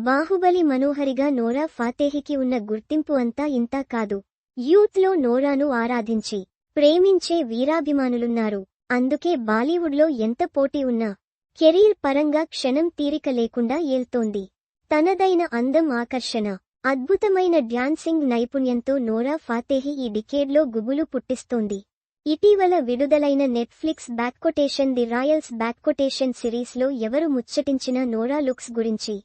బాహుబలి మనోహరిగా నోరా ఫాతేహికి ఉన్న గుర్తింపు అంతా ఇంతా కాదు. యూత్లో నోరాను ఆరాధించి ప్రేమించే వీరాభిమానులున్నారు. అందుకే బాలీవుడ్లో ఎంత పోటీ ఉన్నా కెరీర్ పరంగా క్షణం తీరిక లేకుండా ఏల్తోంది. తనదైన అందం, ఆకర్షణ, అద్భుతమైన డ్యాన్సింగ్ నైపుణ్యంతో నోరా ఫాతేహి ఈ డికేడ్లో గుబులు పుట్టిస్తోంది. ఇటీవల విడుదలైన నెట్ఫ్లిక్స్ బ్యాక్కొటేషన్ ది రాయల్స్ బ్యాక్కొటేషన్ సిరీస్లో ఎవరు ముచ్చటించినా నోరా లుక్స్ గురించి,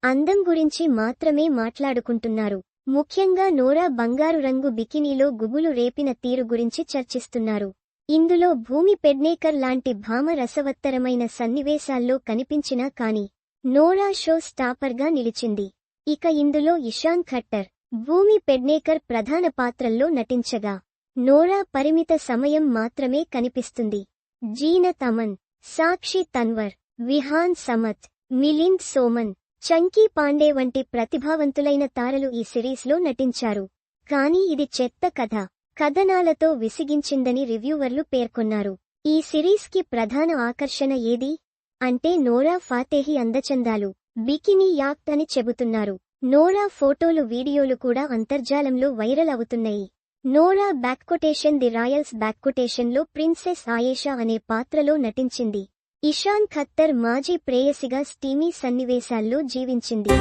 అందం గురించి మాత్రమే మాట్లాడుకుంటున్నారు. ముఖ్యంగా నోరా బంగారు రంగు బికినీలో గుబులు రేపిన తీరు గురించి చర్చిస్తున్నారు. ఇందులో భూమి పెడ్నేకర్ లాంటి భామ రసవత్తరమైన సన్నివేశాల్లో కనిపించినా కానీ నోరా షో స్టాపర్గా నిలిచింది. ఇక ఇందులో ఇషాన్ ఖట్టర్, భూమి పెడ్నేకర్ ప్రధాన పాత్రల్లో నటించగా నోరా పరిమిత సమయం మాత్రమే కనిపిస్తుంది. జీనత్ అమన్, సాక్షి తన్వర్, విహాన్ సమత్, మిలింద్ సోమన్, చంకీ పాండే వంటి ప్రతిభావంతులైన తారలు ఈ సిరీస్లో నటించారు. కానీ ఇది చెత్త కథ, కథనాలతో విసిగించిందని రివ్యూవర్లు పేర్కొన్నారు. ఈ సిరీస్కి ప్రధాన ఆకర్షణ ఏది అంటే నోరా ఫాతేహి అందచందాలు, బికినీ యాక్ట్ అని చెబుతున్నారు. నోరా ఫోటోలు, వీడియోలు కూడా అంతర్జాలంలో వైరల్ అవుతున్నాయి. నోరా బ్యాక్కొటేషన్ ది రాయల్స్ బ్యాక్కొటేషన్లో ప్రిన్సెస్ ఆయేషా అనే పాత్రలో నటించింది. ఇషాన్ ఖత్తర్ మాజీ ప్రేయసిగా స్టీమీ సన్నివేశాల్లో జీవించింది.